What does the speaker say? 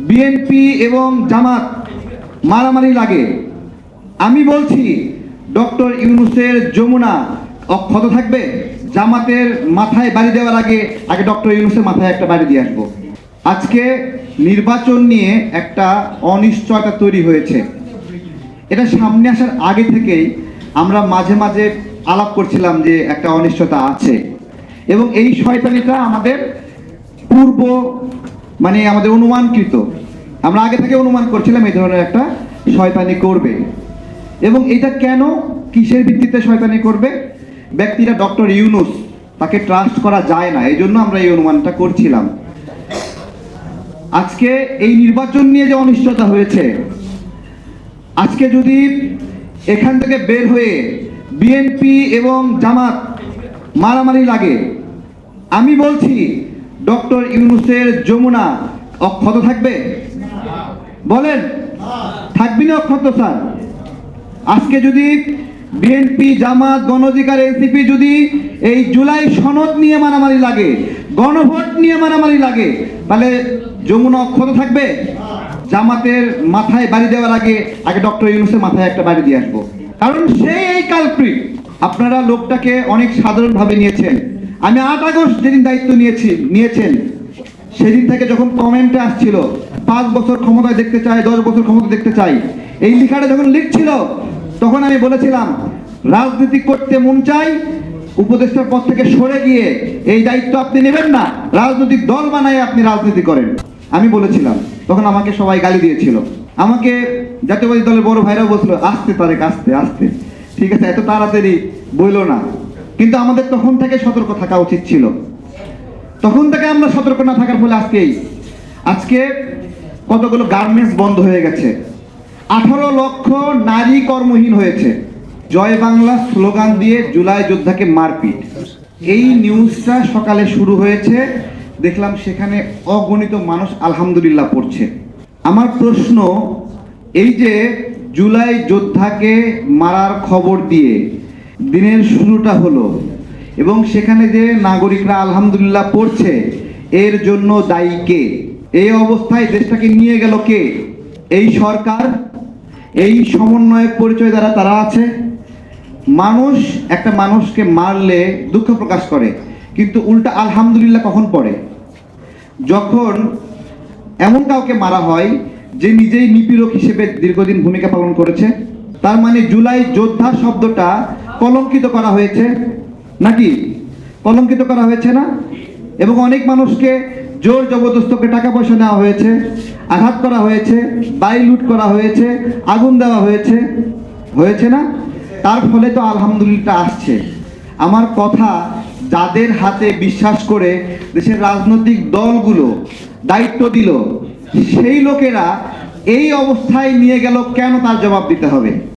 BNP এবং জামাত মারামারি লাগে, আমি বলছি ডক্টর ইউনূসের যমুনা অক্ষত থাকবে। জামাতের মাথায় বাড়ি দেওয়ার আগে ডক্টর ইউনূসের মাথায় একটা বাড়ি দিয়ে আসবো। আজকে নির্বাচন নিয়ে একটা অনিশ্চয়তা তৈরি হয়েছে। এটা সামনে আসার আগে থেকেই আমরা মাঝে মাঝে আলাপ করছিলাম যে একটা অনিশ্চয়তা আছে, এবং এই শয়তানিটা আমাদের আমাদের অনুমানকৃত। আমরা আগে থেকে অনুমান করছিলাম এই ধরনের একটা শয়তানি করবে। এবং এটা কেন, কিসের ভিত্তিতে শয়তানি করবে? ব্যক্তিরা ডক্টর ইউনূস, তাকে ট্রাস্ট করা যায় না, এই জন্য আমরা এই অনুমানটা করছিলাম। আজকে এই নির্বাচন নিয়ে যে অনিশ্চয়তা হয়েছে, আজকে যদি এখান থেকে বের হয়ে বিএনপি এবং জামাত মারামারি লাগে, আমি বলছি ডক্টর ইউনূসের যমুনা অক্ষত থাকবে। বলেন, থাকবি না অক্ষত? স্যার, আজকে যদি বিএনপি, জামাত, গণ অধিকার, এনসিপি যদি এই জুলাই সনদ নিয়ে মারামারি লাগে, গণভোট নিয়ে মারামারি লাগে, তাহলে যমুনা অক্ষত থাকবে? জামাতের মাথায় বাড়ি দেওয়ার আগে ডক্টর ইউনূসের মাথায় একটা বাড়ি দিয়ে আসবো, কারণ সেই এই কালপ্রিট। আপনারা লোকটাকে অনেক সাধারণভাবে নিয়েছেন। আমি 8 আগস্ট যেদিন দায়িত্ব নিয়েছেন সেদিন থেকে যখন কমেন্টে আসছিল 5 বছর ক্ষমতায় দেখতে চাই, 10 বছর ক্ষমতা দেখতে চাই, এই লেখাটা যখন লিখছিল তখন আমি বলেছিলাম রাজনীতি করতে মন চাই, উপদেষ্টার পদ থেকে সরে গিয়ে এই দায়িত্ব আপনি নেবেন না, রাজনৈতিক দল বানায় আপনি রাজনীতি করেন, আমি বলেছিলাম। তখন আমাকে সবাই গালি দিয়েছিল, আমাকে জাতীয়বাদী দলের বড় ভাইরাও বলছিল আস্তে তারেক, আস্তে আস্তে, ঠিক আছে, এত তাড়াতাড়ি বইলো না। কিন্তু আমাদের তখন থেকে সতর্ক থাকা উচিত ছিল। তখন থেকে আমরা সতর্ক না থাকার ফলে আজকে কতগুলো গার্মেন্টস বন্ধ হয়ে গেছে, 18 লক্ষ নারী কর্মহীন হয়েছে। জয় বাংলা স্লোগান দিয়ে জুলাই যোদ্ধাকে মারপিট, এই নিউজটা সকালে শুরু হয়েছে, দেখলাম সেখানে অগণিত মানুষ আলহামদুলিল্লাহ পড়ছে। আমার প্রশ্ন, এই যে জুলাই যোদ্ধাকে মারার খবর দিয়ে দিনের শুরুটা হলো এবং সেখানে যে নাগরিকরা আলহামদুলিল্লাহ পড়ছে, এর জন্য দায়ী কে? এই অবস্থায় দেশটাকে নিয়ে গেল কে? এই সরকার, এই সমন্বয়ক পরিচয় দ্বারা তারা আছে। মানুষ একটা মানুষকে মারলে দুঃখ প্রকাশ করে, কিন্তু উল্টা আলহামদুলিল্লাহ কখন পড়ে? যখন এমন কাউকে মারা হয় যে নিজেই নিপীড়ক হিসেবে দীর্ঘদিন ভূমিকা পালন করেছে। তার মানে জুলাই যোদ্ধা শব্দটা কলঙ্কিত করা হয়েছে নাকি? কলঙ্কিত করা হয়েছে না? এবং অনেক মানুষকে জোর জবরদস্তকে টাকা পয়সা নেওয়া হয়েছে, আঘাত করা হয়েছে, বাড়ি লুট করা হয়েছে, আগুন দেওয়া হয়েছে, হয়েছে না? তার ফলে তো আলহামদুলিল্লাহ আসছে। আমার কথা, যাদের হাতে বিশ্বাস করে দেশের রাজনৈতিক দলগুলো দায়িত্ব দিল, সেই লোকেরা এই অবস্থায় নিয়ে গেল কেন, তার জবাব দিতে হবে।